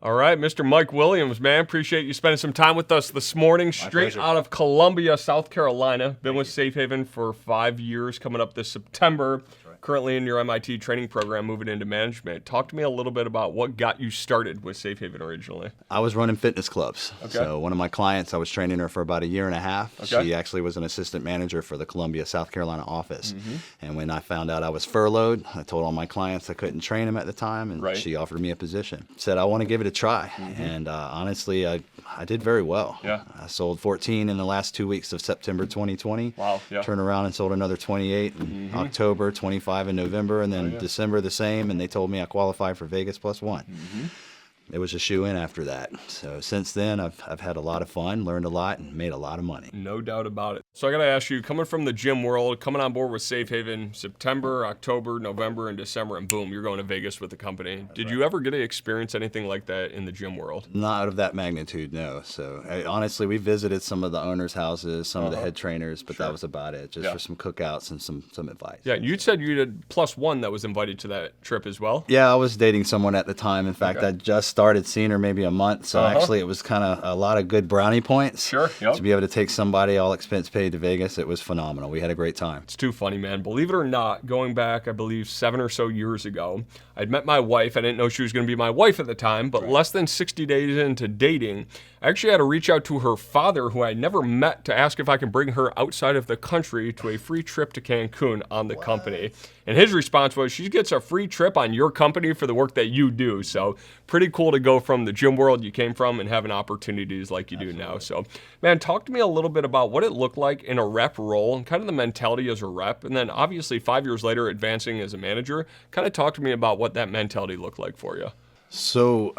All right, Mr. Mike Williams, man, appreciate you spending some time with us this morning. Straight pleasure. out of Columbia, South Carolina. Been with Safe Haven for 5 years, coming up this September. Currently in your MIT training program, moving into management. Talk to me a little bit about what got you started with Safe Haven originally. I was running fitness clubs. Okay. So one of my clients, I was training her for about a year and a half. Okay. She actually was an assistant manager for the Columbia, South Carolina office. Mm-hmm. And when I found out I was furloughed, I told all my clients I couldn't train them at the time, and Right. she offered me a position. Said, I want to give it a try. And honestly, I did very well. Yeah. I sold 14 in the last 2 weeks of September 2020. Wow, yeah. Turned around and sold another 28 in October, 25 in November, and then December the same. And they told me I qualified for Vegas plus one. It was a shoe-in after that. So since then, I've had a lot of fun, learned a lot, and made a lot of money. No doubt about it. So I got to ask you, coming from the gym world, coming on board with Safe Haven September, October, November, and December, and boom, you're going to Vegas with the company. Did you ever get to experience anything like that in the gym world? Not of that magnitude, no. So honestly, we visited some of the owners' houses, some of the head trainers, but that was about it, just for some cookouts and some advice. Yeah, you said you did plus one that was invited to that trip as well? Yeah, I was dating someone at the time. In fact, I just started seeing her maybe a month. So actually, it was kind of a lot of good brownie points. Sure, yep. To be able to take somebody all expense paid to Vegas, it was phenomenal. We had a great time. It's too funny, man. Believe it or not, going back, I believe, 7 or so years ago, I'd met my wife. I didn't know she was going to be my wife at the time, but less than 60 days into dating, I actually had to reach out to her father, who I never met, to ask if I could bring her outside of the country to a free trip to Cancun on the company. And his response was, she gets a free trip on your company for the work that you do. So pretty cool to go from the gym world you came from and having opportunities like you do now. So, man, talk to me a little bit about what it looked like in a rep role and kind of the mentality as a rep. And then obviously 5 years later, advancing as a manager. Kind of talk to me about what that mentality looked like for you. So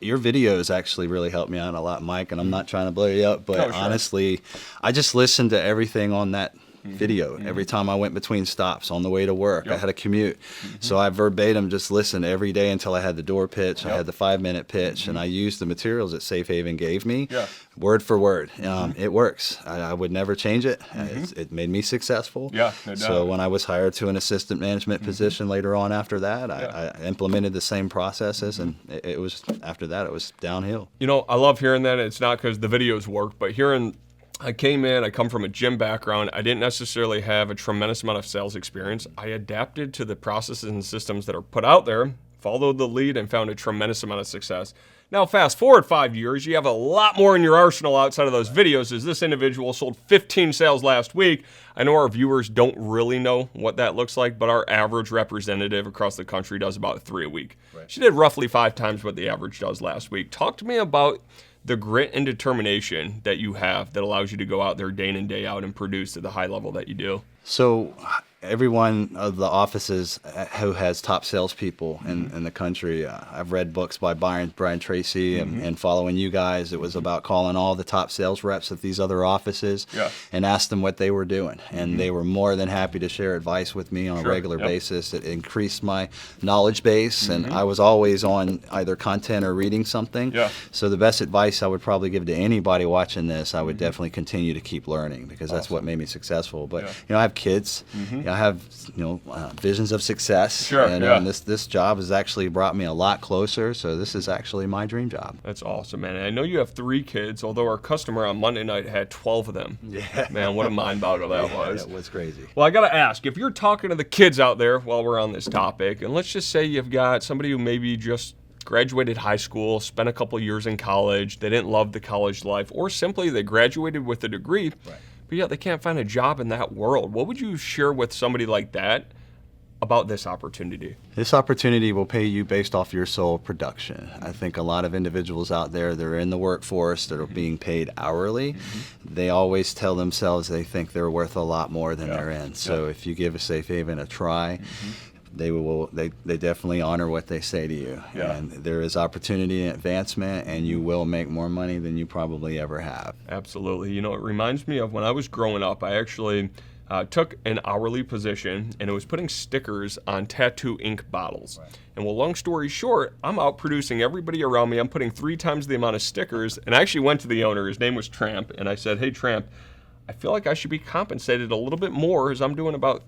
your videos actually really helped me out a lot, Mike, and I'm not trying to blow you up, but honestly, I just listened to everything on that video every time I went between stops on the way to work. I had a commute. So I verbatim just listened every day until I had the door pitch. I had the 5-minute pitch, and I used the materials that Safe Haven gave me word for word. It works. I would never change it. It made me successful. Yeah, no doubt. So when I was hired to an assistant management position later on after that, I implemented the same processes, and it was after that, it was downhill. You know, I love hearing that. It's not because the videos work, but hearing I come from a gym background. I didn't necessarily have a tremendous amount of sales experience. I adapted to the processes and systems that are put out there, followed the lead, and found a tremendous amount of success. Now, fast forward 5 years, you have a lot more in your arsenal outside of those videos, as this individual sold 15 sales last week. I know our viewers don't really know what that looks like, but our average representative across the country does about 3 a week. She did roughly 5 times what the average does last week. Talk to me about the grit and determination that you have that allows you to go out there day in and day out and produce at the high level that you do. So every one of the offices who has top salespeople in the country, I've read books by Brian Tracy, and following you guys, it was about calling all the top sales reps at these other offices and asked them what they were doing. And they were more than happy to share advice with me on a regular basis. It increased my knowledge base, and I was always on either content or reading something. So the best advice I would probably give to anybody watching this, I would definitely continue to keep learning, because that's what made me successful. But I have kids. I have visions of success, and this job has actually brought me a lot closer. So this is actually my dream job. That's awesome, man. And I know you have 3 kids, although our customer on Monday night had 12 of them. Man, what a mind boggle that was. It was crazy. Well, I got to ask, if you're talking to the kids out there while we're on this topic, and let's just say you've got somebody who maybe just graduated high school, spent a couple years in college, they didn't love the college life, or simply they graduated with a degree, but yet they can't find a job in that world. What would you share with somebody like that about this opportunity? This opportunity will pay you based off your sole production. I think a lot of individuals out there that are in the workforce that are being paid hourly, they always tell themselves they think they're worth a lot more than they're in. So if you give a Safe Haven a try, they definitely honor what they say to you. And there is opportunity and advancement, and you will make more money than you probably ever have. Absolutely. You know, it reminds me of when I was growing up. I actually took an hourly position, and it was putting stickers on tattoo ink bottles. And well, long story short, I'm out producing everybody around me. I'm putting 3 times the amount of stickers, and I actually went to the owner. His name was Tramp, and I said, "Hey, Tramp, I feel like I should be compensated a little bit more, as I'm doing about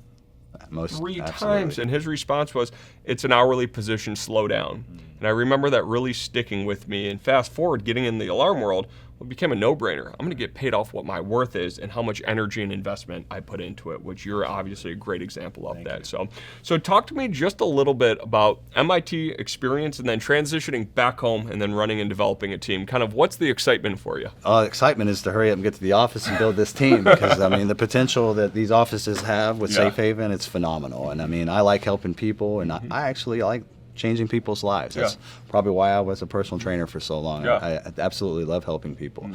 most 3 absolutely. times, and his response was, "It's an hourly position, slow down." And I remember that really sticking with me. And fast forward, getting in the alarm world, it became a no-brainer. I'm going to get paid off what my worth is and how much energy and investment I put into it, which you're obviously a great example of that. So talk to me just a little bit about MIT experience and then transitioning back home and then running and developing a team. Kind of what's the excitement for you? Excitement is to hurry up and get to the office and build this team because, I mean, the potential that these offices have with Safe Haven, it's phenomenal. And, I mean, I like helping people, and I actually like changing people's lives. That's probably why I was a personal trainer for so long. I absolutely love helping people.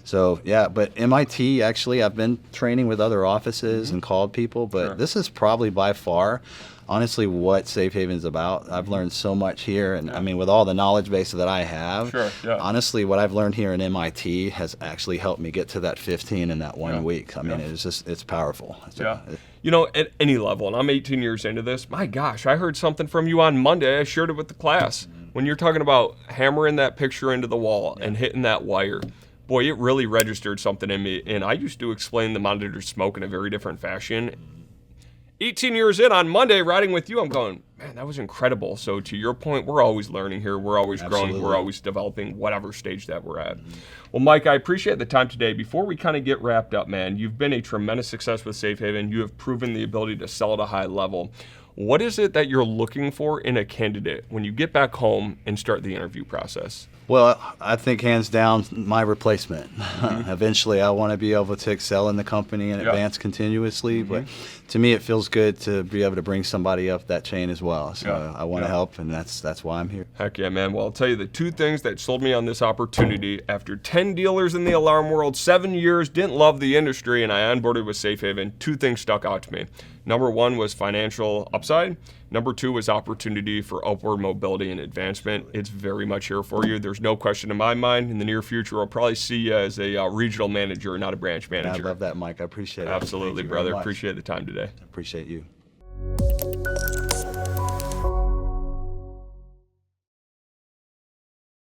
So, yeah, but MIT, actually, I've been training with other offices and called people, but this is probably by far, honestly, what Safe Haven is about. I've learned so much here, and I mean, with all the knowledge base that I have, honestly, what I've learned here in MIT has actually helped me get to that 15 in that 1 week. I mean, it's powerful. You know, at any level, and I'm 18 years into this, my gosh, I heard something from you on Monday. I shared it with the class. When you're talking about hammering that picture into the wall and hitting that wire, boy, it really registered something in me. And I used to explain the monitor smoke in a very different fashion. 18 years in, on Monday, riding with you, I'm going, man, that was incredible. So to your point, we're always learning here. We're always growing. We're always developing whatever stage that we're at. Well, Mike, I appreciate the time today. Before we kind of get wrapped up, man, you've been a tremendous success with Safe Haven. You have proven the ability to sell at a high level. What is it that you're looking for in a candidate when you get back home and start the interview process? Well, I think hands down my replacement. Eventually, I want to be able to excel in the company and advance continuously. But to me, it feels good to be able to bring somebody up that chain as well. So I want to help, and that's why I'm here. Heck yeah, man. Well, I'll tell you the 2 things that sold me on this opportunity. After 10 dealers in the alarm world, 7 years, didn't love the industry, and I onboarded with Safe Haven, 2 things stuck out to me. Number 1 was financial upside. Number 2 was opportunity for upward mobility and advancement. It's very much here for you. There's no question in my mind. In the near future, I'll probably see you as a regional manager, not a branch manager. I love that, Mike. I appreciate it. Absolutely, brother. Appreciate the time today. I appreciate you.